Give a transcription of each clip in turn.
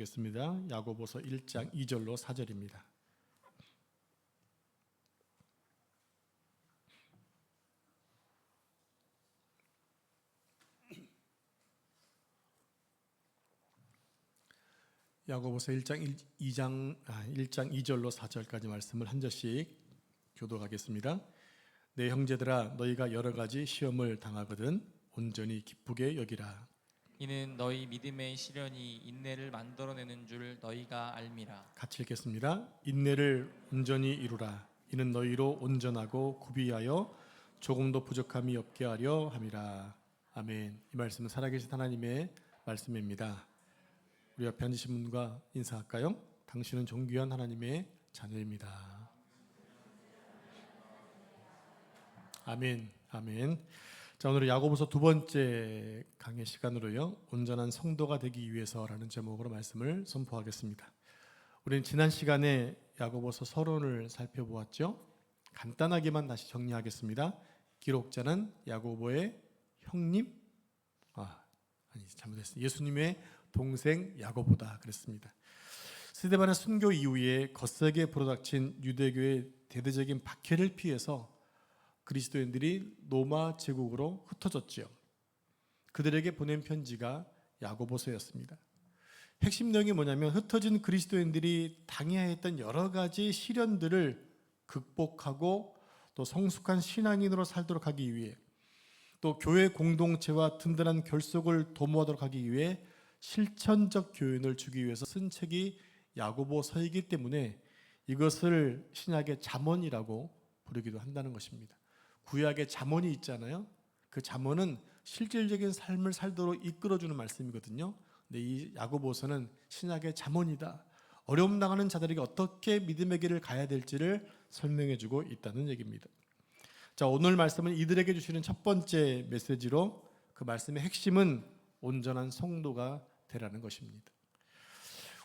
보겠습니다. 야고보서 1장 2절로 4절입니다. 야고보서 1장 2절로 4절까지 말씀을 한 절씩 교독하겠습니다. 내 형제들아, 너희가 여러 가지 시험을 당하거든 온전히 기쁘게 여기라. 이는 너희 믿음의 시련이 인내를 만들어내는 줄 너희가 알미라. 같이 읽겠습니다. 인내를 온전히 이루라. 이는 너희로 온전하고 구비하여 조금도 부족함이 없게 하려 함이라. 아멘. 이 말씀은 살아계신 하나님의 말씀입니다. 우리 옆에 앉으신 분과 인사할까요? 당신은 존귀한 하나님의 자녀입니다. 아멘. 아멘. 자, 오늘은 야고보서 두 번째 강의 시간으로요, 온전한 성도가 되기 위해서라는 제목으로 말씀을 선포하겠습니다. 우리는 지난 시간에 야고보서 서론을 살펴보았죠. 간단하게만 다시 정리하겠습니다. 기록자는 야고보의 형님, 잘못했어요. 예수님의 동생 야고보다 그랬습니다. 스데반의 순교 이후에 거세게 불어닥친 유대교의 대대적인 박해를 피해서 그리스도인들이 로마 제국으로 흩어졌지요. 그들에게 보낸 편지가 야고보서였습니다. 핵심 내용이 뭐냐면 흩어진 그리스도인들이 당해야 했던 여러 가지 시련들을 극복하고 또 성숙한 신앙인으로 살도록 하기 위해, 또 교회 공동체와 든든한 결속을 도모하도록 하기 위해 실천적 교훈을 주기 위해서 쓴 책이 야고보서이기 때문에 이것을 신약의 잠언이라고 부르기도 한다는 것입니다. 구약의 잠언이 있잖아요. 그 잠언은 실질적인 삶을 살도록 이끌어주는 말씀이거든요. 근데 이 야고보서는 신약의 잠언이다. 어려움 당하는 자들에게 어떻게 믿음의 길을 가야 될지를 설명해주고 있다는 얘기입니다. 자, 오늘 말씀은 이들에게 주시는 첫 번째 메시지로, 그 말씀의 핵심은 온전한 성도가 되라는 것입니다.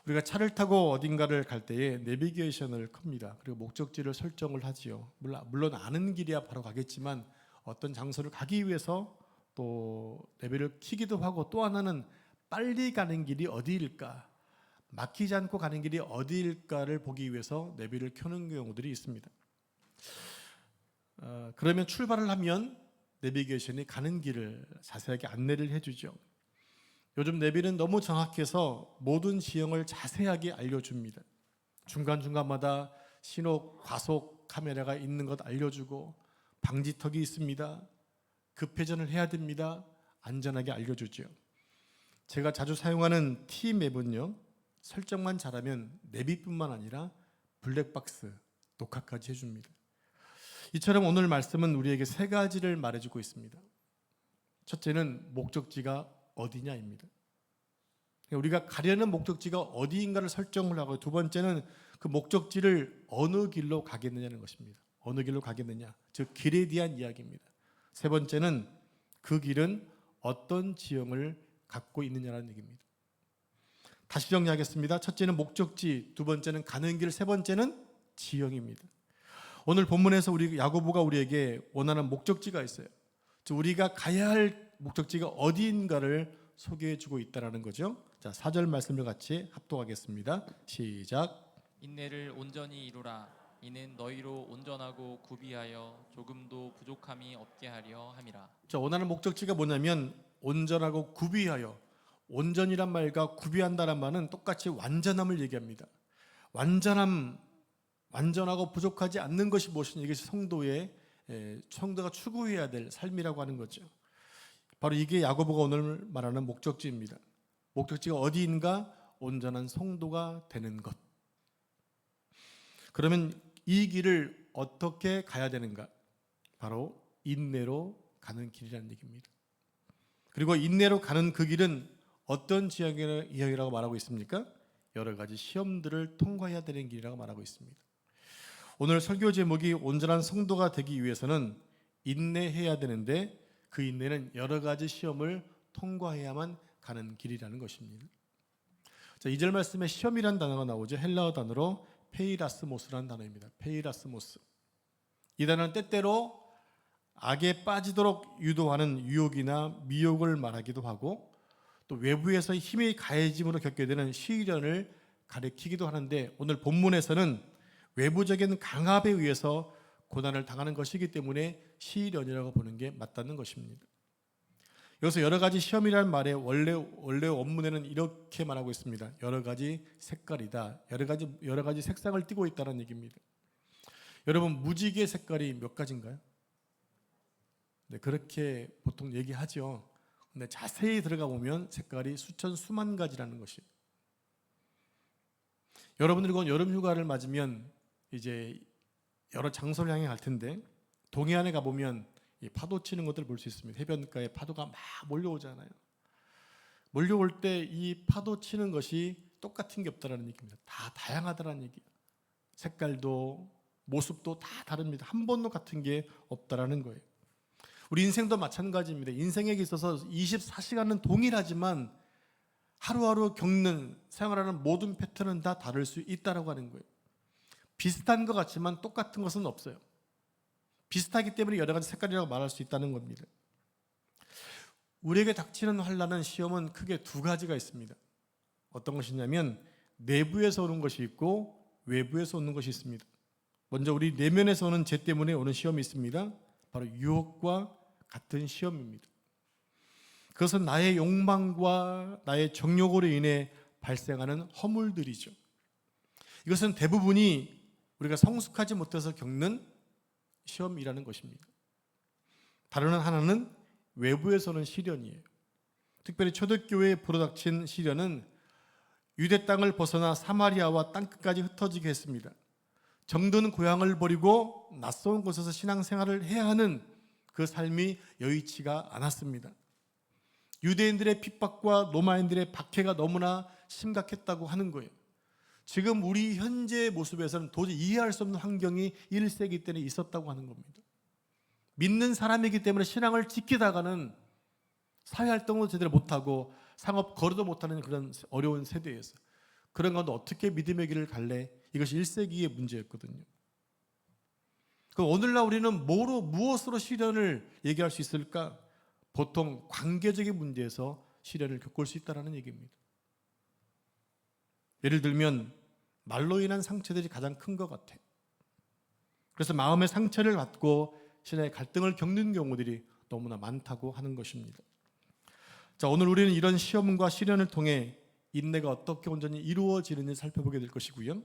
우리가 차를 타고 어딘가를 갈 때에 내비게이션을 켭니다. 그리고 목적지를 설정을 하지요. 물론 아는 길이야 바로 가겠지만 어떤 장소를 가기 위해서 또 내비를 켜기도 하고, 또 하나는 빨리 가는 길이 어디일까, 막히지 않고 가는 길이 어디일까를 보기 위해서 내비를 켜는 경우들이 있습니다. 그러면 출발을 하면 내비게이션이 가는 길을 자세하게 안내를 해주죠. 요즘 내비는 너무 정확해서 모든 지형을 자세하게 알려줍니다. 중간중간마다 신호 과속 카메라가 있는 것 알려주고, 방지턱이 있습니다, 급회전을 해야 됩니다, 안전하게 알려주죠. 제가 자주 사용하는 T맵은요, 설정만 잘하면 내비뿐만 아니라 블랙박스 녹화까지 해줍니다. 이처럼 오늘 말씀은 우리에게 세 가지를 말해주고 있습니다. 첫째는 목적지가 어디냐입니다. 우리가 가려는 목적지가 어디인가를 설정을 하고, 두 번째는 그 목적지를 어느 길로 가겠느냐는 것입니다. 어느 길로 가겠느냐, 즉 길에 대한 이야기입니다. 세 번째는 그 길은 어떤 지형을 갖고 있느냐라는 얘기입니다. 다시 정리하겠습니다. 첫째는 목적지, 두 번째는 가는 길, 세 번째는 지형입니다. 오늘 본문에서 우리 야고보가 우리에게 원하는 목적지가 있어요. 즉 우리가 가야 할 목적지가 어디인가를 소개해주고 있다는 거죠. 자, 4절 말씀을 같이 합독하겠습니다. 시작. 인내를 온전히 이루라. 이는 너희로 온전하고 구비하여 조금도 부족함이 없게 하려 함이라. 자, 원하는 목적지가 뭐냐면 온전하고 구비하여, 온전이란 말과 구비한다란 말은 똑같이 완전함을 얘기합니다. 완전하고 부족하지 않는 것이 무엇이냐, 이것이 성도가 추구해야 될 삶이라고 하는 거죠. 바로 이게 야고보가 오늘 말하는 목적지입니다. 목적지가 어디인가? 온전한 성도가 되는 것. 그러면 이 길을 어떻게 가야 되는가? 바로 인내로 가는 길이라는 얘기입니다. 그리고 인내로 가는 그 길은 어떤 지형이라고 말하고 있습니까? 여러 가지 시험들을 통과해야 되는 길이라고 말하고 있습니다. 오늘 설교 제목이 온전한 성도가 되기 위해서는 인내해야 되는데, 그 인내는 여러 가지 시험을 통과해야만 가는 길이라는 것입니다. 자, 2절 말씀에 시험이라는 단어가 나오죠. 헬라어 단어로 페이라스모스라는 단어입니다. 페이라스모스. 이 단어는 때때로 악에 빠지도록 유도하는 유혹이나 미혹을 말하기도 하고, 또 외부에서 힘이 가해짐으로 겪게 되는 시련을 가리키기도 하는데, 오늘 본문에서는 외부적인 강압에 의해서 고난을 당하는 것이기 때문에 시련이라고 보는 게 맞다는 것입니다. 여기서 여러 가지 시험이라는 말에 원래 원문에는 이렇게 말하고 있습니다. 여러 가지 색깔이다. 여러 가지 색상을 띠고 있다는 얘기입니다. 여러분, 무지개 색깔이 몇 가지인가요? 네, 그렇게 보통 얘기하죠. 근데 자세히 들어가 보면 색깔이 수천 수만 가지라는 것이. 여러분들이 여름 휴가를 맞으면 이제 여러 장소를 향해 갈 텐데, 동해안에 가 보면 이 파도 치는 것들을 볼 수 있습니다. 해변가에 파도가 막 몰려오잖아요. 몰려올 때 이 파도 치는 것이 똑같은 게 없다라는 얘기입니다. 다 다양하다라는 얘기예요. 색깔도 모습도 다 다릅니다. 한 번도 같은 게 없다라는 거예요. 우리 인생도 마찬가지입니다. 인생에게 있어서 24시간은 동일하지만 하루하루 겪는 생활하는 모든 패턴은 다 다를 수 있다라고 하는 거예요. 비슷한 것 같지만 똑같은 것은 없어요. 비슷하기 때문에 여러 가지 색깔이라고 말할 수 있다는 겁니다. 우리에게 닥치는 환난은, 시험은 크게 두 가지가 있습니다. 어떤 것이냐면 내부에서 오는 것이 있고 외부에서 오는 것이 있습니다. 먼저 우리 내면에서 오는 죄 때문에 오는 시험이 있습니다. 바로 유혹과 같은 시험입니다. 그것은 나의 욕망과 나의 정욕으로 인해 발생하는 허물들이죠. 이것은 대부분이 우리가 성숙하지 못해서 겪는 시험이라는 것입니다. 다른 하나는 외부에서 오는 시련이에요. 특별히 초대교회에 불어닥친 시련은 유대 땅을 벗어나 사마리아와 땅끝까지 흩어지게 했습니다. 정든 고향을 버리고 낯선 곳에서 신앙생활을 해야 하는 그 삶이 여의치가 않았습니다. 유대인들의 핍박과 로마인들의 박해가 너무나 심각했다고 하는 거예요. 지금 우리 현재의 모습에서는 도저히 이해할 수 없는 환경이 1세기 때는 있었다고 하는 겁니다. 믿는 사람이기 때문에 신앙을 지키다가는 사회활동도 제대로 못하고 상업 거래도 못하는 그런 어려운 세대에서, 그런 건데 어떻게 믿음의 길을 갈래? 이것이 1세기의 문제였거든요. 그럼 오늘날 우리는 무엇으로 시련을 얘기할 수 있을까? 보통 관계적인 문제에서 시련을 겪을 수 있다는 얘기입니다. 예를 들면 말로 인한 상처들이 가장 큰 것 같아요. 그래서 마음의 상처를 받고 신앙의 갈등을 겪는 경우들이 너무나 많다고 하는 것입니다. 자, 오늘 우리는 이런 시험과 시련을 통해 인내가 어떻게 온전히 이루어지는지 살펴보게 될 것이고요.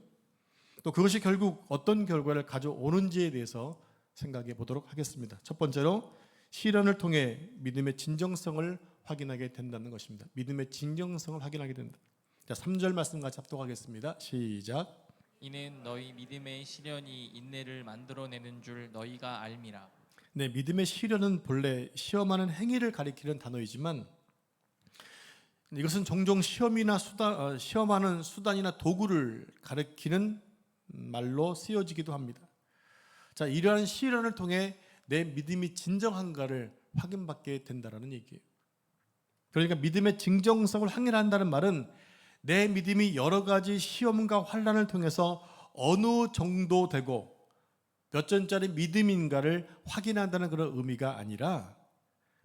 또 그것이 결국 어떤 결과를 가져오는지에 대해서 생각해 보도록 하겠습니다. 첫 번째로 시련을 통해 믿음의 진정성을 확인하게 된다는 것입니다. 믿음의 진정성을 확인하게 된다. 자, 3절 말씀 같이 합독하겠습니다. 시작. 이는 너희 믿음의 시련이 인내를 만들어내는 줄 너희가 알미라. 네, 믿음의 시련은 본래 시험하는 행위를 가리키는 단어이지만 이것은 종종 시험하는 수단이나 도구를 가리키는 말로 쓰여지기도 합니다. 자, 이러한 시련을 통해 내 믿음이 진정한가를 확인받게 된다는 얘기예요. 그러니까 믿음의 진정성을 확인한다는 말은 내 믿음이 여러 가지 시험과 환난을 통해서 어느 정도 되고 몇 전짜리 믿음인가를 확인한다는 그런 의미가 아니라,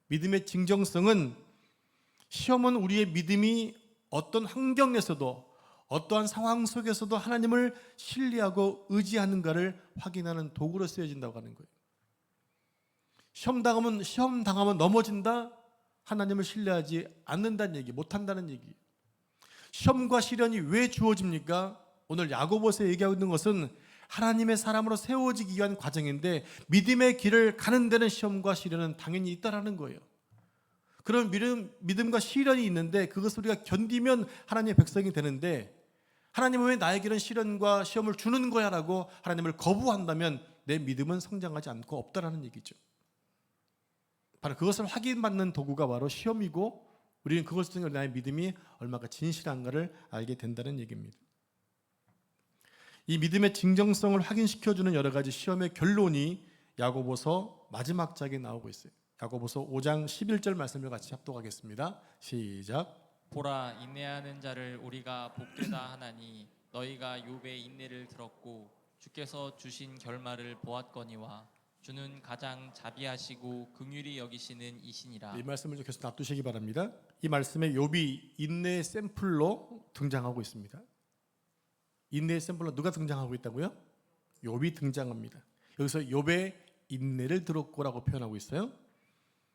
믿음의 진정성은 시험은 우리의 믿음이 어떤 환경에서도 어떠한 상황 속에서도 하나님을 신뢰하고 의지하는가를 확인하는 도구로 쓰여진다고 하는 거예요. 시험 당하면 넘어진다? 하나님을 신뢰하지 않는다는 얘기, 못한다는 얘기. 시험과 시련이 왜 주어집니까? 오늘 야고보서 얘기하고 있는 것은 하나님의 사람으로 세워지기 위한 과정인데, 믿음의 길을 가는 데는 시험과 시련은 당연히 있다라는 거예요. 그런 믿음과 시련이 있는데 그것을 우리가 견디면 하나님의 백성이 되는데, 하나님은 왜 나에게는 시련과 시험을 주는 거야? 라고 하나님을 거부한다면 내 믿음은 성장하지 않고 없다라는 얘기죠. 바로 그것을 확인받는 도구가 바로 시험이고, 우리는 그것을 통해 나의 믿음이 얼마나 진실한가를 알게 된다는 얘기입니다. 이 믿음의 진정성을 확인시켜주는 여러 가지 시험의 결론이 야고보서 마지막 장에 나오고 있어요. 야고보서 5장 11절 말씀을 같이 합독하겠습니다. 시작. 보라, 인내하는 자를 우리가 복되다 하나니 너희가 욥의 인내를 들었고 주께서 주신 결말을 보았거니와 주는 가장 자비하시고 긍휼히 여기시는 이시니라. 이 말씀을 좀 계속 놔두시기 바랍니다. 이 말씀에 욥이 인내의 샘플로 등장하고 있습니다. 인내의 샘플로 누가 등장하고 있다고요? 욥이 등장합니다. 여기서 욥의 인내를 들었고라고 표현하고 있어요.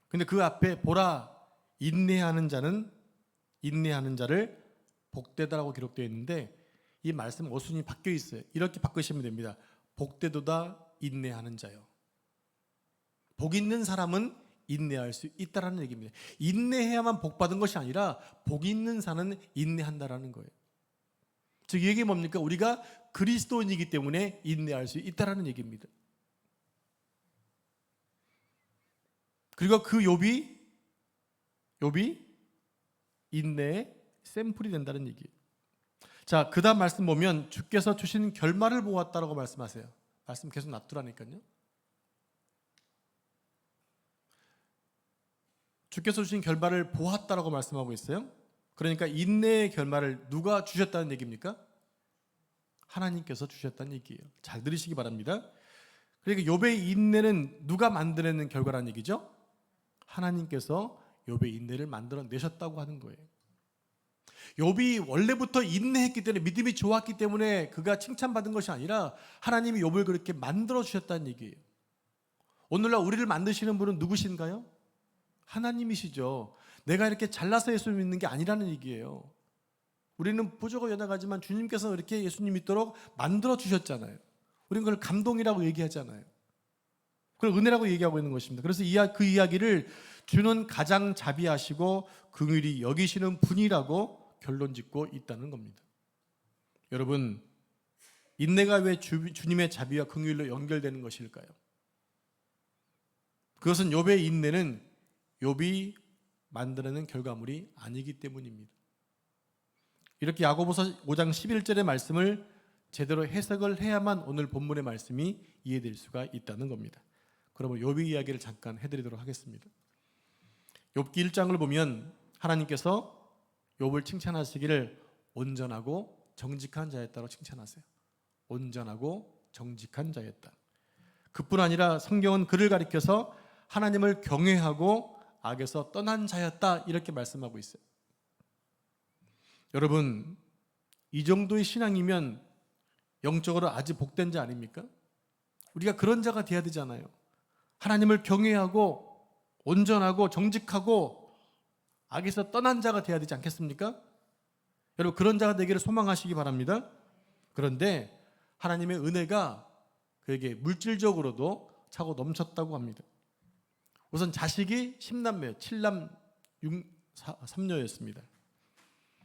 근데 그 앞에 보라 인내하는 자를 복되다라고 기록되어 있는데 이 말씀 어순이 바뀌어 있어요. 이렇게 바꾸시면 됩니다. 복되도다 인내하는 자요. 복 있는 사람은 인내할 수 있다라는 얘기입니다. 인내해야만 복 받은 것이 아니라 복 있는 자는 인내한다라는 거예요. 즉 이게 뭡니까? 우리가 그리스도인이기 때문에 인내할 수 있다라는 얘기입니다. 그리고 그 욥이 인내의 샘플이 된다는 얘기예요. 자, 그다음 말씀 보면 주께서 주신 결말을 보았다라고 말씀하세요. 말씀 계속 놔두라니까요. 주께서 주신 결말을 보았다라고 말씀하고 있어요. 그러니까 인내의 결말을 누가 주셨다는 얘기입니까? 하나님께서 주셨다는 얘기예요. 잘 들으시기 바랍니다. 그러니까 욥의 인내는 누가 만들어낸 결과라는 얘기죠? 하나님께서 욥의 인내를 만들어내셨다고 하는 거예요. 욥이 원래부터 인내했기 때문에 믿음이 좋았기 때문에 그가 칭찬받은 것이 아니라 하나님이 욥을 그렇게 만들어 주셨다는 얘기예요. 오늘날 우리를 만드시는 분은 누구신가요? 하나님이시죠. 내가 이렇게 잘나서 예수 믿는 게 아니라는 얘기예요. 우리는 부족하고 연약하지만 주님께서 이렇게 예수님 믿도록 만들어 주셨잖아요. 우리는 그걸 감동이라고 얘기하잖아요. 그걸 은혜라고 얘기하고 있는 것입니다. 그래서 그 이야기를 주는 가장 자비하시고 긍휼히 여기시는 분이라고 결론짓고 있다는 겁니다. 여러분, 인내가 왜 주님의 자비와 긍휼로 연결되는 것일까요? 그것은 욥의 인내는 욥이 만들어낸 결과물이 아니기 때문입니다. 이렇게 야고보서 5장 11절의 말씀을 제대로 해석을 해야만 오늘 본문의 말씀이 이해될 수가 있다는 겁니다. 그러면 욥의 이야기를 잠깐 해드리도록 하겠습니다. 욥기 1장을 보면 하나님께서 욥을 칭찬하시기를 온전하고 정직한 자였다고 칭찬하세요. 온전하고 정직한 자였다. 그뿐 아니라 성경은 그를 가리켜서 하나님을 경외하고 악에서 떠난 자였다 이렇게 말씀하고 있어요. 여러분, 이 정도의 신앙이면 영적으로 아주 복된 자 아닙니까? 우리가 그런 자가 돼야 되잖아요. 하나님을 경외하고 온전하고 정직하고 악에서 떠난 자가 돼야 되지 않겠습니까? 여러분, 그런 자가 되기를 소망하시기 바랍니다. 그런데 하나님의 은혜가 그에게 물질적으로도 차고 넘쳤다고 합니다. 우선 자식이 10남매, 7남 3녀였습니다.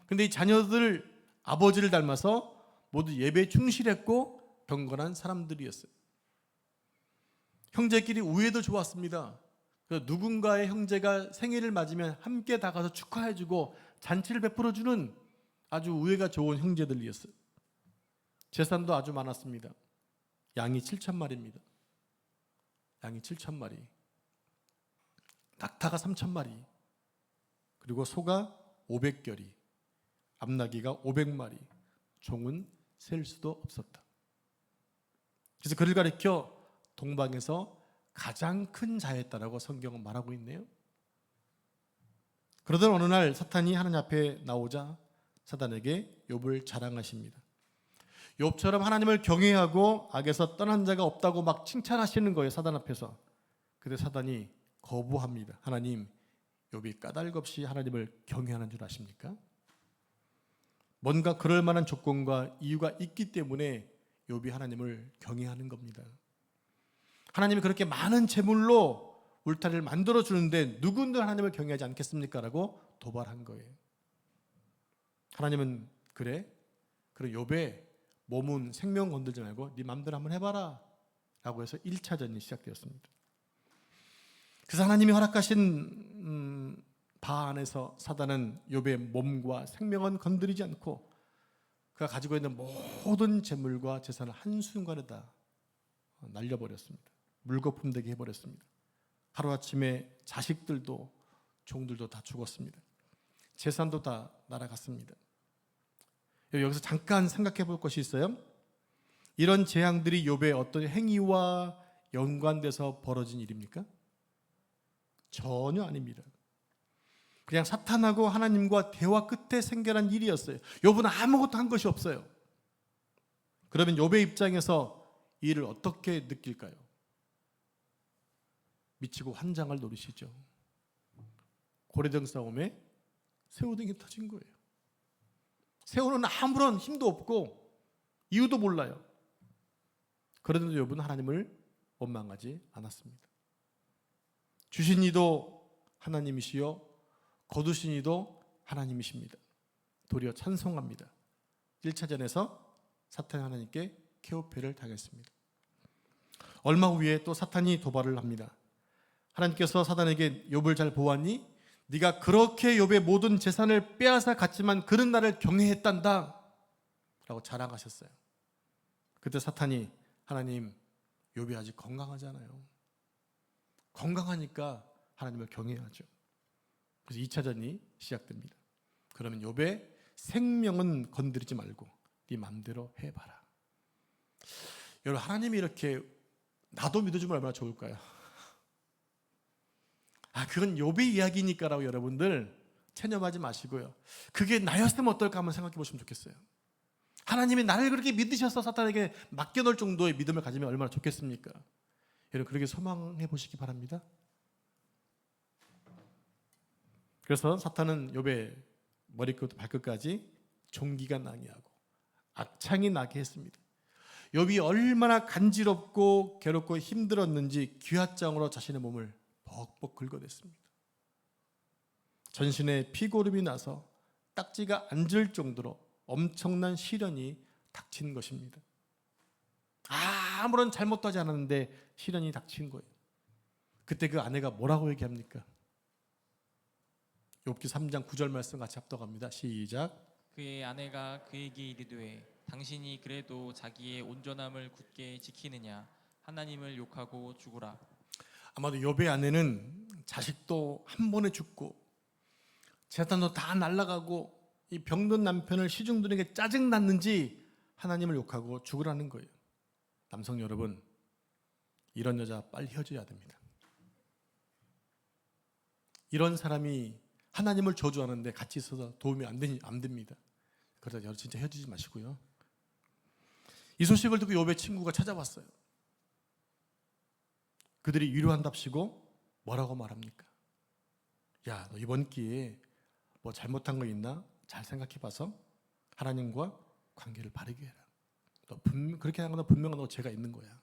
그런데 이 자녀들 아버지를 닮아서 모두 예배에 충실했고 경건한 사람들이었어요. 형제끼리 우애도 좋았습니다. 누군가의 형제가 생일을 맞으면 함께 나가서 축하해주고 잔치를 베풀어주는 아주 우애가 좋은 형제들이었어요. 재산도 아주 많았습니다. 양이 7,000마리입니다. 양이 7,000마리. 낙타가 3,000마리. 그리고 소가 500결이. 암나귀가 500마리. 종은 셀 수도 없었다. 그래서 그를 가리켜 동방에서 가장 큰 자였다라고 성경은 말하고 있네요. 그러던 어느 날 사탄이 하나님 앞에 나오자 사단에게 욥을 자랑하십니다. 욥처럼 하나님을 경외하고 악에서 떠난 자가 없다고 막 칭찬하시는 거예요, 사단 앞에서. 그런데 사단이 거부합니다. 하나님, 욥이 까닭없이 하나님을 경외하는 줄 아십니까? 뭔가 그럴 만한 조건과 이유가 있기 때문에 욥이 하나님을 경외하는 겁니다. 하나님이 그렇게 많은 재물로 울타리를 만들어 주는데 누군들 하나님을 경외하지 않겠습니까? 라고 도발한 거예요. 하나님은 그래 욥의 몸은 생명 건들지 말고 네 맘대로 한번 해봐라 라고 해서 1차전이 시작되었습니다. 그래서 하나님이 허락하신 바 안에서 사단은 욥의 몸과 생명은 건드리지 않고 그가 가지고 있는 모든 재물과 재산을 한순간에 다 날려버렸습니다. 물거품 되게 해버렸습니다. 하루아침에 자식들도 종들도 다 죽었습니다. 재산도 다 날아갔습니다. 여기서 잠깐 생각해 볼 것이 있어요. 이런 재앙들이 욥의 어떤 행위와 연관돼서 벌어진 일입니까? 전혀 아닙니다. 그냥 사탄하고 하나님과 대화 끝에 생겨난 일이었어요. 욥은 아무것도 한 것이 없어요. 그러면 욥의 입장에서 이 일을 어떻게 느낄까요? 미치고 환장을 노리시죠. 고래등 싸움에 새우등이 터진 거예요. 새우는 아무런 힘도 없고 이유도 몰라요. 그런데도 욥은 하나님을 원망하지 않았습니다. 주신 이도 하나님이시요 거두신 이도 하나님이십니다. 도리어 찬송합니다. 1차전에서 사탄이 하나님께 케오패를 당했습니다. 얼마 후에 또 사탄이 도발을 합니다. 하나님께서 사탄에게 욥을 잘 보았니? 네가 그렇게 욥의 모든 재산을 빼앗아 갔지만 그는 나를 경외했단다 라고 자랑하셨어요. 그때 사탄이 하나님, 욥이 아직 건강하잖아요. 건강하니까 하나님을 경외하죠. 그래서 2차전이 시작됩니다. 그러면 욥의 생명은 건드리지 말고 네 맘대로 해봐라. 여러분, 하나님이 이렇게 나도 믿어주면 얼마나 좋을까요? 그건 욥의 이야기니까라고 여러분들 체념하지 마시고요. 그게 나였으면 어떨까 한번 생각해 보시면 좋겠어요. 하나님이 나를 그렇게 믿으셔서 사탄에게 맡겨놓을 정도의 믿음을 가지면 얼마나 좋겠습니까? 여러분, 그렇게 소망해 보시기 바랍니다. 그래서 사탄은 욥의 머리끝부터 발끝까지 종기가 나게 하고 악창이 나게 했습니다. 욥이 얼마나 간지럽고 괴롭고 힘들었는지 귀화장으로 자신의 몸을 벅벅 긁어댔습니다. 전신에 피고름이 나서 딱지가 앉을 정도로 엄청난 시련이 닥친 것입니다. 아무런 잘못도 하지 않았는데 시련이 닥친 거예요. 그때 그 아내가 뭐라고 얘기합니까? 욥기 3장 9절 말씀 같이 합독합니다. 시작. 그의 아내가 그에게 이르되 당신이 그래도 자기의 온전함을 굳게 지키느냐 하나님을 욕하고 죽으라. 아마도 욥의 아내는 자식도 한 번에 죽고 재산도 다 날아가고 이 병든 남편을 시중들에게 짜증났는지 하나님을 욕하고 죽으라는 거예요. 남성 여러분, 이런 여자 빨리 헤어져야 됩니다. 이런 사람이 하나님을 저주하는데 같이 있어서 도움이 안 됩니다. 그러다 여러분 진짜 헤어지지 마시고요. 이 소식을 듣고 욥의 친구가 찾아왔어요. 그들이 위로한답시고 뭐라고 말합니까? 야, 너 이번 기회에 뭐 잘못한 거 있나? 잘 생각해봐서 하나님과 관계를 바르게 해라. 너 그렇게 하는 건 분명한 너 죄가 있는 거야.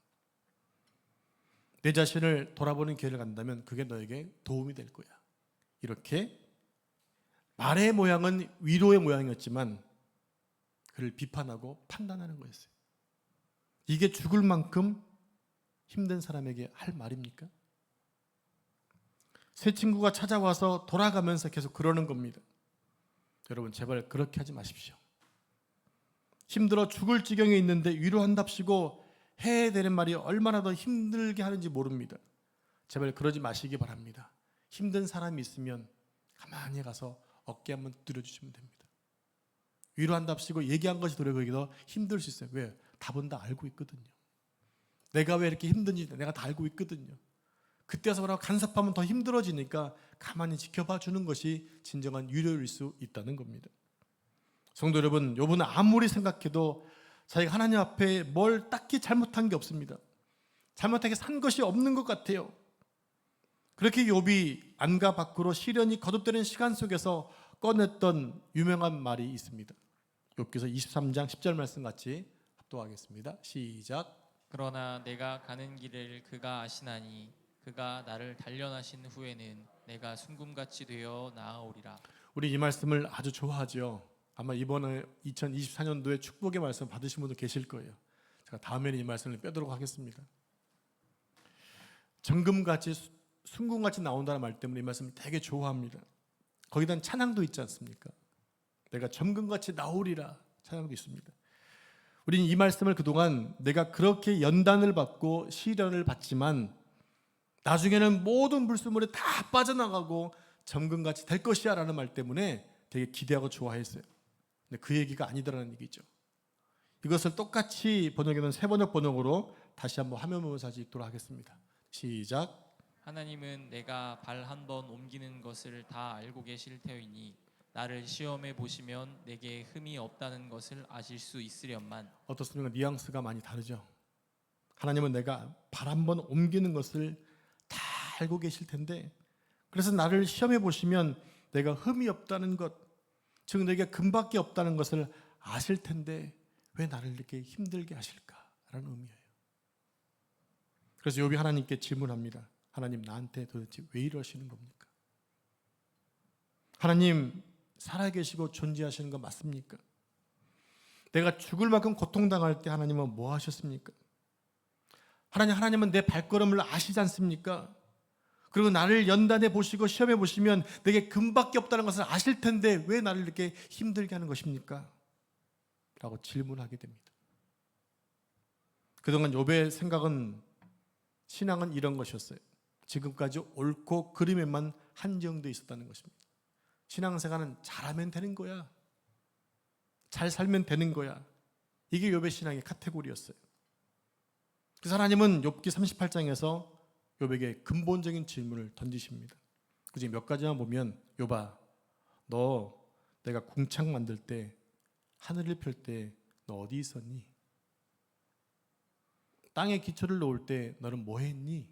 내 자신을 돌아보는 기회를 갖는다면 그게 너에게 도움이 될 거야. 이렇게 말의 모양은 위로의 모양이었지만 그를 비판하고 판단하는 거였어요. 이게 죽을 만큼 힘든 사람에게 할 말입니까? 새 친구가 찾아와서 돌아가면서 계속 그러는 겁니다. 여러분, 제발 그렇게 하지 마십시오. 힘들어 죽을 지경에 있는데 위로한답시고 해야 되는 말이 얼마나 더 힘들게 하는지 모릅니다. 제발 그러지 마시기 바랍니다. 힘든 사람이 있으면 가만히 가서 어깨 한번 두드려주시면 됩니다. 위로한답시고 얘기한 것이 도리어 그게 더 힘들 수 있어요. 왜? 답은 다 알고 있거든요. 내가 왜 이렇게 힘든지 내가 다 알고 있거든요. 그때 와서 뭐라고 간섭하면 더 힘들어지니까 가만히 지켜봐 주는 것이 진정한 위로일 수 있다는 겁니다. 성도 여러분, 욥은 아무리 생각해도 자기가 하나님 앞에 뭘 딱히 잘못한 게 없습니다. 잘못하게 산 것이 없는 것 같아요. 그렇게 욥이 안과 밖으로 시련이 거듭되는 시간 속에서 꺼냈던 유명한 말이 있습니다. 욥기서 23장 10절 말씀 같이 합독하겠습니다. 시작. 그러나 내가 가는 길을 그가 아시나니 그가 나를 단련하신 후에는 내가 순금같이 되어 나아오리라. 우리 이 말씀을 아주 좋아하죠. 아마 이번에 2024년도에 축복의 말씀 받으신 분도 계실 거예요. 제가 다음에는 이 말씀을 빼도록 하겠습니다. 정금같이 순금같이 나온다는 말 때문에 이 말씀을 되게 좋아합니다. 거기다 찬양도 있지 않습니까? 내가 정금같이 나오리라 찬양도 있습니다. 우리는 이 말씀을 그동안 내가 그렇게 연단을 받고 시련을 받지만 나중에는 모든 불순물에 다 빠져나가고 정금같이 될 것이야 라는 말 때문에 되게 기대하고 좋아했어요. 근데 그 얘기가 아니더라는 얘기죠. 이것을 똑같이 번역해놓은 새번역 번역으로 다시 한번 화면 보면서 읽도록 하겠습니다. 시작. 하나님은 내가 발 한 번 옮기는 것을 다 알고 계실 터이니 나를 시험해 보시면 내게 흠이 없다는 것을 아실 수 있으련만. 어떻습니까? 뉘앙스가 많이 다르죠. 하나님은 내가 발 한 번 옮기는 것을 다 알고 계실 텐데, 그래서 나를 시험해 보시면 내가 흠이 없다는 것, 즉 내게 금밖에 없다는 것을 아실 텐데 왜 나를 이렇게 힘들게 하실까라는 의미예요. 그래서 욥이 하나님께 질문합니다. 하나님, 나한테 도대체 왜 이러시는 겁니까? 하나님, 살아계시고 존재하시는 거 맞습니까? 내가 죽을 만큼 고통당할 때 하나님은 뭐 하셨습니까? 하나님은 내 발걸음을 아시지 않습니까? 그리고 나를 연단해 보시고 시험해 보시면 내게 금밖에 없다는 것을 아실 텐데 왜 나를 이렇게 힘들게 하는 것입니까? 라고 질문하게 됩니다. 그동안 욥의 생각은, 신앙은 이런 것이었어요. 지금까지 옳고 그름에만 한정되어 있었다는 것입니다. 신앙생활은 잘하면 되는 거야, 잘 살면 되는 거야. 이게 욥의 신앙의 카테고리였어요. 그래서 하나님은 욥기 38장에서 욥에게 근본적인 질문을 던지십니다. 그중에 몇 가지만 보면, 욥아, 너 내가 궁창 만들 때, 하늘을 펼 때 너 어디 있었니? 땅에 기초를 놓을 때 너는 뭐 했니?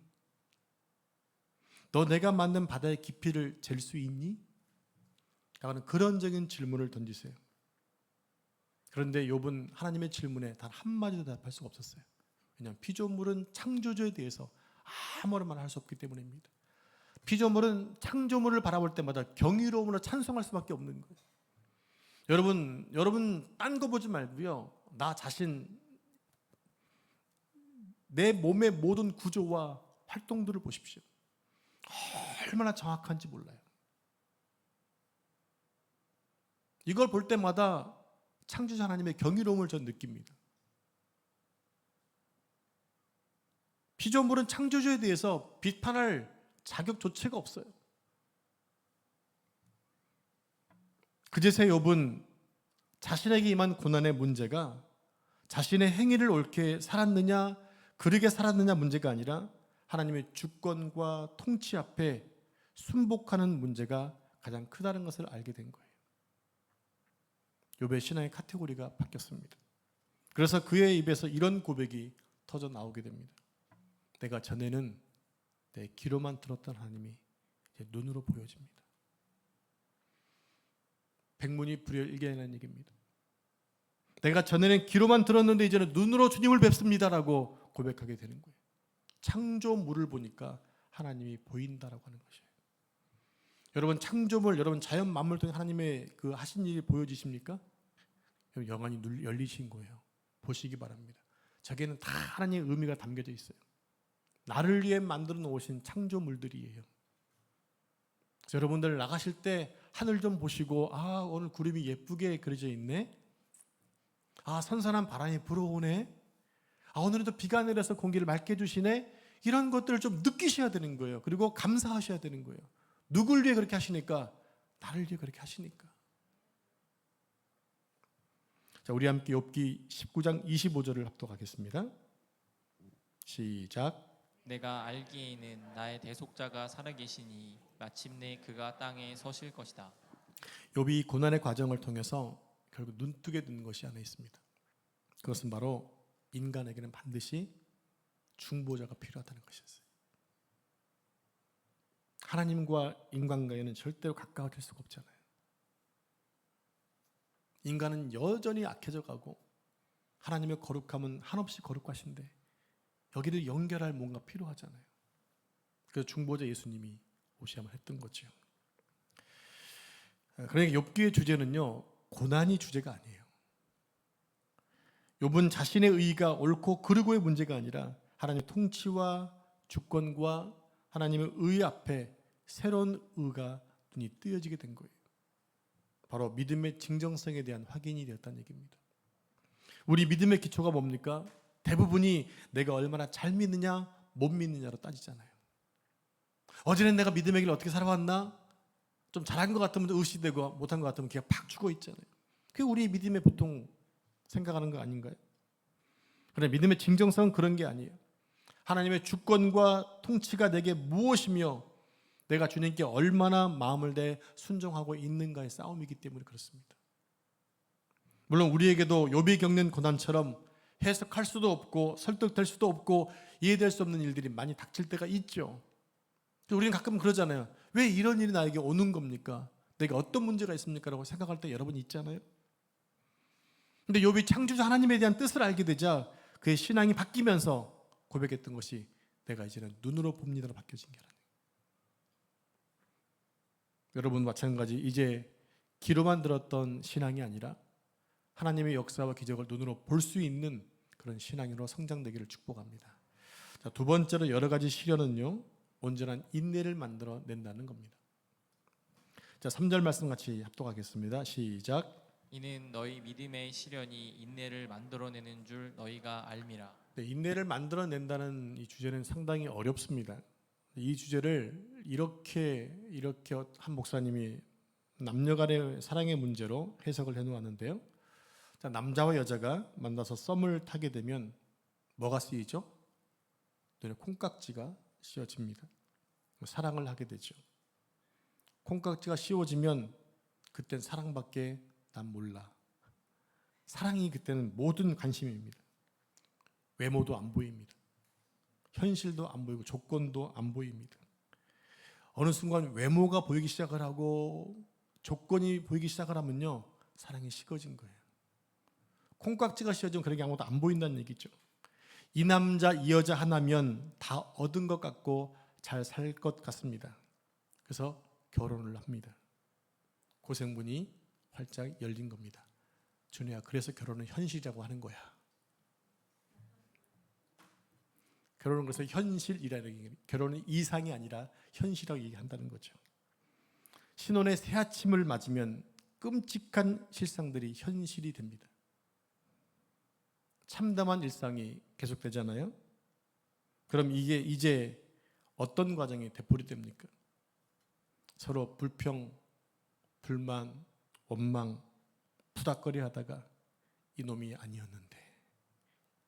너 내가 만든 바다의 깊이를 잴 수 있니? 라는 그런적인 질문을 던지세요. 그런데 욥은 하나님의 질문에 단 한마디도 대답할 수가 없었어요. 왜냐하면 피조물은 창조주에 대해서 아무런 말을 할 수 없기 때문입니다. 피조물은 창조물을 바라볼 때마다 경이로움으로 찬송할 수밖에 없는 거예요. 여러분 딴 거 보지 말고요, 나 자신, 내 몸의 모든 구조와 활동들을 보십시오. 얼마나 정확한지 몰라요. 이걸 볼 때마다 창조자 하나님의 경이로움을 전 느낍니다. 피조물은 창조주에 대해서 비판할 자격조차가 없어요. 그제서야 욥은 자신에게 임한 고난의 문제가 자신의 행위를 옳게 살았느냐 그르게 살았느냐 문제가 아니라 하나님의 주권과 통치 앞에 순복하는 문제가 가장 크다는 것을 알게 된 거예요. 욥의 신앙의 카테고리가 바뀌었습니다. 그래서 그의 입에서 이런 고백이 터져 나오게 됩니다. 내가 전에는 내 귀로만 들었던 하나님이 이제 눈으로 보여집니다. 백문이 불여일견이라는 얘기입니다. 내가 전에는 귀로만 들었는데 이제는 눈으로 주님을 뵙습니다라고 고백하게 되는 거예요. 창조물을 보니까 하나님이 보인다라고 하는 것이에요. 여러분, 창조물, 여러분 자연 만물을 통해 하나님의 그 하신 일이 보여지십니까? 영안이 열리신 거예요. 보시기 바랍니다. 저기에는 다 하나님의 의미가 담겨져 있어요. 나를 위해 만들어 놓으신 창조물들이에요. 그래서 여러분들 나가실 때 하늘 좀 보시고, 아, 오늘 구름이 예쁘게 그려져 있네. 아, 선선한 바람이 불어오네. 아, 오늘은 또 비가 내려서 공기를 맑게 해주시네. 이런 것들을 좀 느끼셔야 되는 거예요. 그리고 감사하셔야 되는 거예요. 누굴 위해 그렇게 하시니까? 나를 위해 그렇게 하시니까. 자, 우리 함께 욥기 19장 25절을 합독하겠습니다. 시작. 내가 알기에는 나의 대속자가 살아계시니 마침내 그가 땅에 서실 것이다. 욥이 고난의 과정을 통해서 결국 눈뜨게 된 것이 하나 있습니다. 그것은 바로 인간에게는 반드시 중보자가 필요하다는 것이었어요. 하나님과 인간과에는 절대로 가까워질 수가 없잖아요. 인간은 여전히 악해져 가고 하나님의 거룩함은 한없이 거룩하신데 여기를 연결할 뭔가 필요하잖아요. 그래서 중보자 예수님이 오셔야만 했던 거죠. 그러니까 욥기의 주제는요, 고난이 주제가 아니에요. 욥은 자신의 의의가 옳고 그르고의 문제가 아니라 하나님의 통치와 주권과 하나님의 의 앞에 새로운 의가 눈이 뜨여지게 된 거예요. 바로 믿음의 진정성에 대한 확인이 되었다는 얘기입니다. 우리 믿음의 기초가 뭡니까? 대부분이 내가 얼마나 잘 믿느냐 못 믿느냐로 따지잖아요. 어제는 내가 믿음의 길을 어떻게 살아왔나? 좀 잘한 것 같으면 의시되고 못한 것 같으면 기가 팍 죽어 있잖아요. 그게 우리 믿음의 보통 생각하는 거 아닌가요? 그러나 믿음의 진정성은 그런 게 아니에요. 하나님의 주권과 통치가 내게 무엇이며 내가 주님께 얼마나 마음을 다해 순종하고 있는가의 싸움이기 때문에 그렇습니다. 물론 우리에게도 욥이 겪는 고난처럼 해석할 수도 없고 설득될 수도 없고 이해될 수 없는 일들이 많이 닥칠 때가 있죠. 우리는 가끔 그러잖아요. 왜 이런 일이 나에게 오는 겁니까? 내게 어떤 문제가 있습니까? 라고 생각할 때 여러분 있잖아요. 근데 욥이 창조주 하나님에 대한 뜻을 알게 되자 그의 신앙이 바뀌면서 고백했던 것이 내가 이제는 눈으로 봅니다로 바뀌어진 게 아니에요. 여러분 마찬가지 이제 귀로만 들었던 신앙이 아니라 하나님의 역사와 기적을 눈으로 볼 수 있는 그런 신앙으로 성장되기를 축복합니다. 자, 두 번째로 여러 가지 시련은요, 온전한 인내를 만들어 낸다는 겁니다. 자, 3절 말씀 같이 합독하겠습니다. 시작. 이는 너희 믿음의 시련이 인내를 만들어내는 줄 너희가 알미라. 네, 인내를 만들어 낸다는 이 주제는 상당히 어렵습니다. 이 주제를 이렇게 한 목사님이 남녀 간의 사랑의 문제로 해석을 해놓았는데요. 자, 남자와 여자가 만나서 썸을 타게 되면 뭐가 쓰이죠? 눈에 콩깍지가 씌워집니다. 사랑을 하게 되죠. 콩깍지가 씌워지면 그땐 사랑밖에 난 몰라. 사랑이 그때는 모든 관심입니다. 외모도 안 보입니다. 현실도 안 보이고 조건도 안 보입니다. 어느 순간 외모가 보이기 시작을 하고 조건이 보이기 시작을 하면요, 사랑이 식어진 거예요. 콩깍지가 씌워지면 그런 게 아무것도 안 보인다는 얘기죠. 이 남자 이 여자 하나면 다 얻은 것 같고 잘 살 것 같습니다. 그래서 결혼을 합니다. 고생문이 활짝 열린 겁니다. 준우야, 그래서 결혼은 현실이라고 하는 거야. 결혼은 그래서 현실이라는 얘기예요. 결혼은 이상이 아니라 현실이라고 얘기한다는 거죠. 신혼의 새 아침을 맞으면 끔찍한 실상들이 현실이 됩니다. 참담한 일상이 계속되잖아요. 그럼 이게 이제 어떤 과정이 되풀이됩니까? 서로 불평, 불만, 원망, 푸닥거리 하다가 이놈이 아니었는데,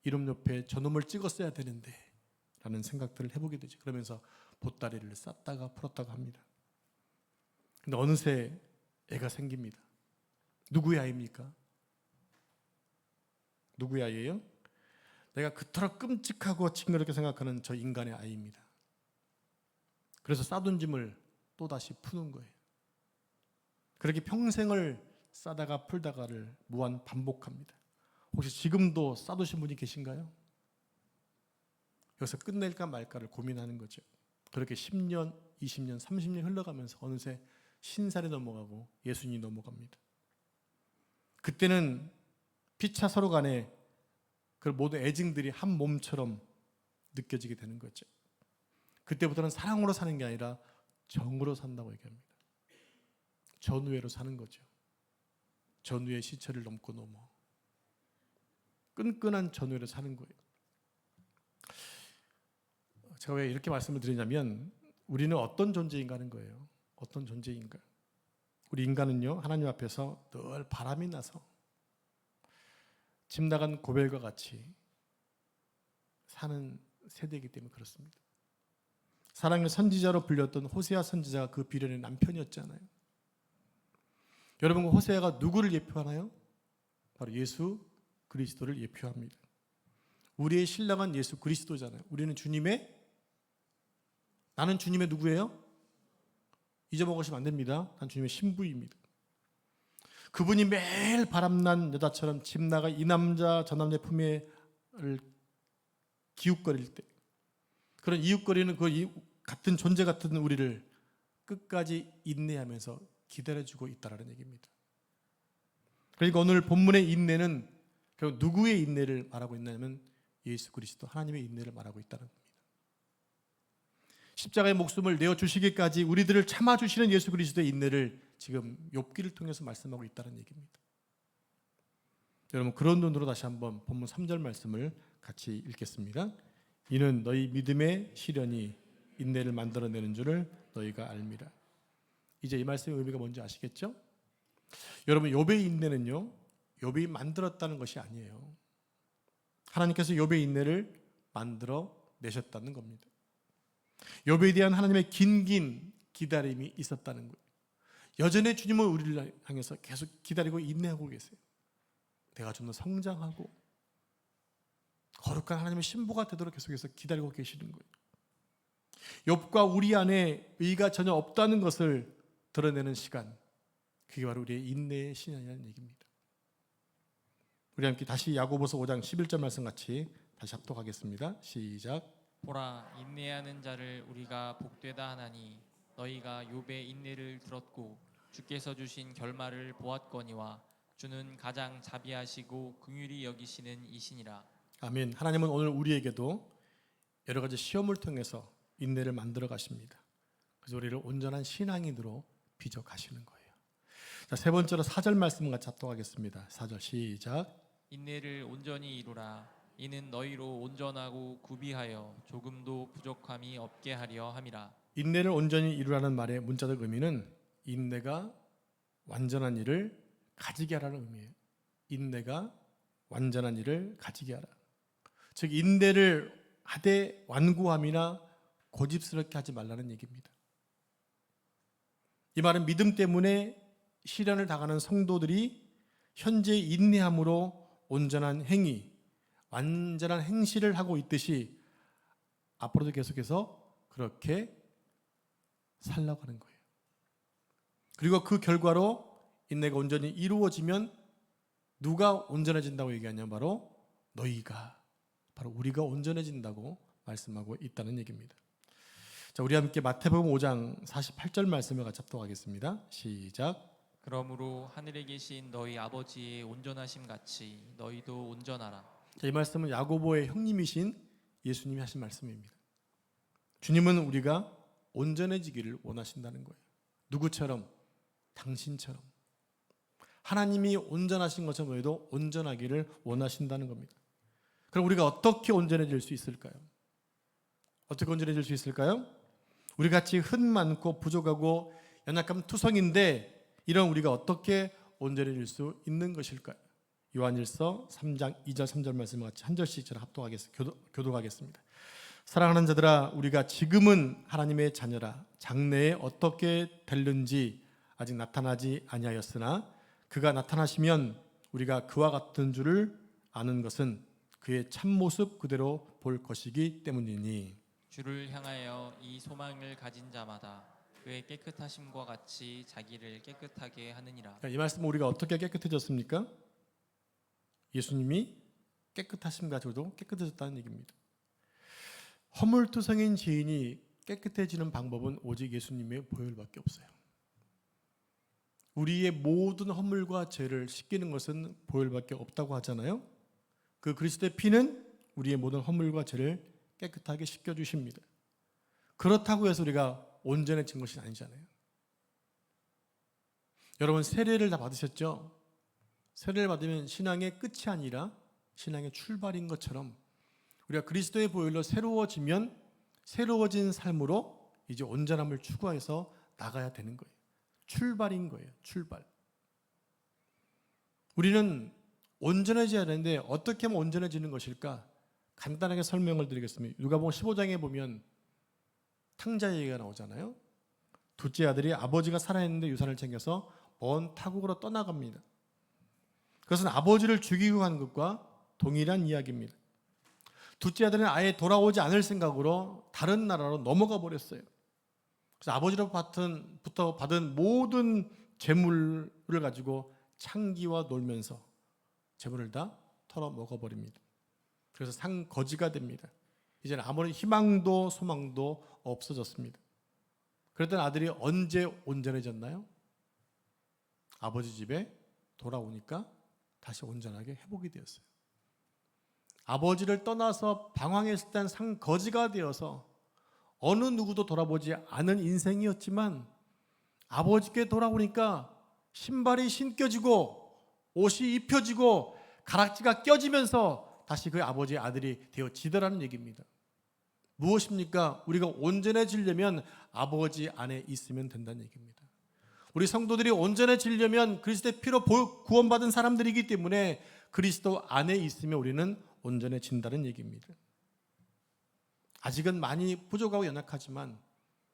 이놈 옆에 저놈을 찍었어야 되는데 라는 생각들을 해보게 되죠. 그러면서 보따리를 쌌다가 풀었다가 합니다. 근데 어느새 애가 생깁니다. 누구의 아이입니까? 누구의 아이예요? 내가 그토록 끔찍하고 징그럽게 생각하는 저 인간의 아이입니다. 그래서 싸둔 짐을 또다시 푸는 거예요. 그렇게 평생을 싸다가 풀다가를 무한 반복합니다. 혹시 지금도 싸두신 분이 계신가요? 여기서 끝낼까 말까를 고민하는 거죠. 그렇게 10년, 20년, 30년 흘러가면서 어느새 50살이 넘어가고 60이 넘어갑니다. 그때는 피차 서로 간에 그 모든 애증들이 한 몸처럼 느껴지게 되는 거죠. 그때부터는 사랑으로 사는 게 아니라 정으로 산다고 얘기합니다. 전우애로 사는 거죠. 전우의 시체를 넘고 넘어 끈끈한 전우애로 사는 거예요. 제가 왜 이렇게 말씀을 드리냐면 우리는 어떤 존재인가 하는 거예요. 어떤 존재인가. 우리 인간은요, 하나님 앞에서 늘 바람이 나서 집 나간 고벨과 같이 사는 세대이기 때문에 그렇습니다. 사랑의 선지자로 불렸던 호세아 선지자가 그 비련의 남편이었잖아요. 여러분, 호세아가 누구를 예표하나요? 바로 예수 그리스도를 예표합니다. 우리의 신랑은 예수 그리스도잖아요. 우리는 나는 주님의 누구예요? 잊어먹으시면 안 됩니다. 난 주님의 신부입니다. 그분이 매일 바람난 여자처럼 집 나가 이 남자 저 남자의 품에를 기웃거릴 때, 그런 이웃거리는 그 같은 존재 같은 우리를 끝까지 인내하면서 기다려주고 있다라는 얘기입니다. 그러니까 오늘 본문의 인내는 결국 누구의 인내를 말하고 있냐면 예수 그리스도 하나님의 인내를 말하고 있다는 겁니다. 십자가의 목숨을 내어주시기까지 우리들을 참아주시는 예수 그리스도의 인내를 지금 욥기를 통해서 말씀하고 있다는 얘기입니다. 여러분, 그런 눈으로 다시 한번 본문 3절 말씀을 같이 읽겠습니다. 이는 너희 믿음의 시련이 인내를 만들어내는 줄을 너희가 알미라. 이제 이 말씀의 의미가 뭔지 아시겠죠? 여러분, 욥의 인내는요, 욥이 만들었다는 것이 아니에요. 하나님께서 욥의 인내를 만들어 내셨다는 겁니다. 욥에 대한 하나님의 긴 기다림이 있었다는 거예요. 여전히 주님은 우리를 향해서 계속 기다리고 인내하고 계세요. 내가 좀 더 성장하고 거룩한 하나님의 신부가 되도록 계속해서 기다리고 계시는 거예요. 욥과 우리 안에 의가 전혀 없다는 것을 드러내는 시간, 그게 바로 우리의 인내의 시간이라는 얘기입니다. 우리 함께 다시 야고보서 5장 11절 말씀 같이 다시 합독하겠습니다. 시작. 보라, 인내하는 자를 우리가 복되다 하나니 너희가 욥의 인내를 들었고 주께서 주신 결말을 보았거니와 주는 가장 자비하시고 긍휼히 여기시는 이시니라. 아멘. 하나님은 오늘 우리에게도 여러 가지 시험을 통해서 인내를 만들어 가십니다. 그래서 우리를 온전한 신앙인으로 빚어 가시는 거예요. 자, 세 번째로 4절 말씀 같이 합독하겠습니다. 4절 시작. 인내를 온전히 이루라. 이는 너희로 온전하고 구비하여 조금도 부족함이 없게 하려 함이라. 인내를 온전히 이루라는 말의 문자적 의미는 인내가 완전한 일을 가지게 하라는 의미예요. 인내가 완전한 일을 가지게 하라. 즉 인내를 하되 완고함이나 고집스럽게 하지 말라는 얘기입니다. 이 말은 믿음 때문에 시련을 당하는 성도들이 현재 인내함으로 온전한 행위, 완전한 행실을 하고 있듯이 앞으로도 계속해서 그렇게 살라고 하는 거예요. 그리고 그 결과로 인내가 온전히 이루어지면 누가 온전해진다고 얘기하냐면 바로 너희가, 바로 우리가 온전해진다고 말씀하고 있다는 얘기입니다. 자, 우리 함께 마태복음 5장 48절 말씀을 같이 합독하겠습니다. 시작. 그러므로 하늘에 계신 너희 아버지의 온전하심 같이 너희도 온전하라. 자, 이 말씀은 야고보의 형님이신 예수님이 하신 말씀입니다. 주님은 우리가 온전해지기를 원하신다는 거예요. 누구처럼? 당신처럼. 하나님이 온전하신 것처럼 너희도 온전하기를 원하신다는 겁니다. 그럼 우리가 어떻게 온전해질 수 있을까요? 어떻게 온전해질 수 있을까요? 우리 같이 흠 많고 부족하고 연약함 투성인데 이런 우리가 어떻게 온전해질 수 있는 것일까요? 요한일서 3장 2절 3절 말씀을 같이 한 절씩 저랑 교독하겠습니다. 사랑하는 자들아, 우리가 지금은 하나님의 자녀라. 장래에 어떻게 될는지 아직 나타나지 아니하였으나 그가 나타나시면 우리가 그와 같은 줄을 아는 것은 그의 참모습 그대로 볼 것이기 때문이니. 주를 향하여 이 소망을 가진 자마다 그의 깨끗하심과 같이 자기를 깨끗하게 하느니라. 이 말씀은 우리가 어떻게 깨끗해졌습니까? 예수님이 깨끗하심 가지고도 깨끗해졌다는 얘기입니다. 허물투성인 죄인이 깨끗해지는 방법은 오직 예수님의 보혈밖에 없어요. 우리의 모든 허물과 죄를 씻기는 것은 보혈밖에 없다고 하잖아요. 그 그리스도의 피는 우리의 모든 허물과 죄를 깨끗하게 씻겨주십니다. 그렇다고 해서 우리가 온전해진 것이 아니잖아요. 여러분 세례를 다 받으셨죠? 세례를 받으면 신앙의 끝이 아니라 신앙의 출발인 것처럼 우리가 그리스도의 보혈로 새로워지면 새로워진 삶으로 이제 온전함을 추구해서 나가야 되는 거예요. 출발인 거예요. 출발. 우리는 온전해져야 되는데 어떻게 하면 온전해지는 것일까? 간단하게 설명을 드리겠습니다. 누가복음 15장에 보면 탕자 얘기가 나오잖아요. 둘째 아들이 아버지가 살아있는데 유산을 챙겨서 먼 타국으로 떠나갑니다. 그것은 아버지를 죽이고 간 것과 동일한 이야기입니다. 둘째 아들은 아예 돌아오지 않을 생각으로 다른 나라로 넘어가 버렸어요. 그래서 아버지로부터 받은 모든 재물을 가지고 창기와 놀면서 재물을 다 털어 먹어버립니다. 그래서 상거지가 됩니다. 이제는 아무런 희망도 소망도 없어졌습니다. 그랬던 아들이 언제 온전해졌나요? 아버지 집에 돌아오니까 다시 온전하게 회복이 되었어요. 아버지를 떠나서 방황했을 땐 상거지가 되어서 어느 누구도 돌아보지 않은 인생이었지만 아버지께 돌아오니까 신발이 신겨지고 옷이 입혀지고 가락지가 껴지면서 다시 그 아버지의 아들이 되어지더라는 얘기입니다. 무엇입니까? 우리가 온전해지려면 아버지 안에 있으면 된다는 얘기입니다. 우리 성도들이 온전해지려면 그리스도의 피로 구원받은 사람들이기 때문에 그리스도 안에 있으면 우리는 온전해진다는 얘기입니다. 아직은 많이 부족하고 연약하지만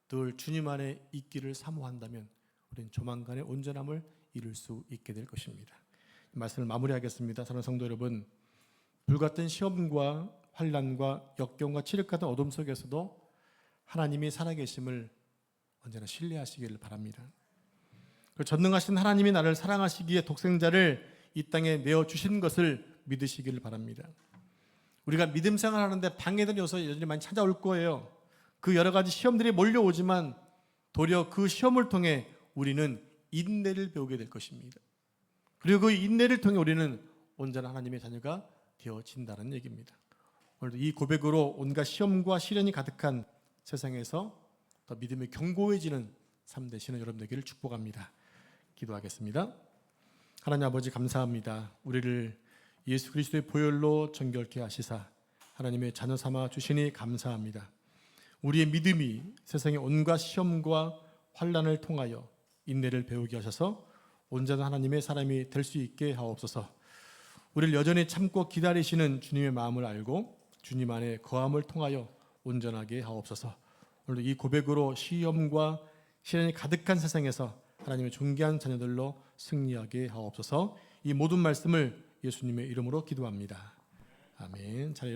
늘 주님 안에 있기를 사모한다면 우리는 조만간에 온전함을 이룰 수 있게 될 것입니다. 이 말씀을 마무리하겠습니다. 사랑하는 성도 여러분, 불같은 시험과 환난과 역경과 칠흑 같은 어둠 속에서도 하나님이 살아계심을 언제나 신뢰하시기를 바랍니다. 그 전능하신 하나님이 나를 사랑하시기에 독생자를 이 땅에 내어주신 것을 믿으시기를 바랍니다. 우리가 믿음 생활하는데 방해되는 요소 여전히 많이 찾아올 거예요. 그 여러 가지 시험들이 몰려오지만 도리어 그 시험을 통해 우리는 인내를 배우게 될 것입니다. 그리고 그 인내를 통해 우리는 온전한 하나님의 자녀가 되어진다는 얘기입니다. 오늘도 이 고백으로 온갖 시험과 시련이 가득한 세상에서 더 믿음이 견고해지는 삶 되시는 여러분 되기를 축복합니다. 기도하겠습니다. 하나님 아버지 감사합니다. 우리를 예수 그리스도의 보혈로 정결케 하시사 하나님의 자녀 삼아 주시니 감사합니다. 우리의 믿음이 세상의 온갖 시험과 환난을 통하여 인내를 배우게 하셔서 온전한 하나님의 사람이 될 수 있게 하옵소서. 우리를 여전히 참고 기다리시는 주님의 마음을 알고 주님 안에 거함을 통하여 온전하게 하옵소서. 오늘도 이 고백으로 시험과 시련이 가득한 세상에서 하나님의 존귀한 자녀들로 승리하게 하옵소서. 이 모든 말씀을 예수님의 이름으로 기도합니다. 아멘. 잘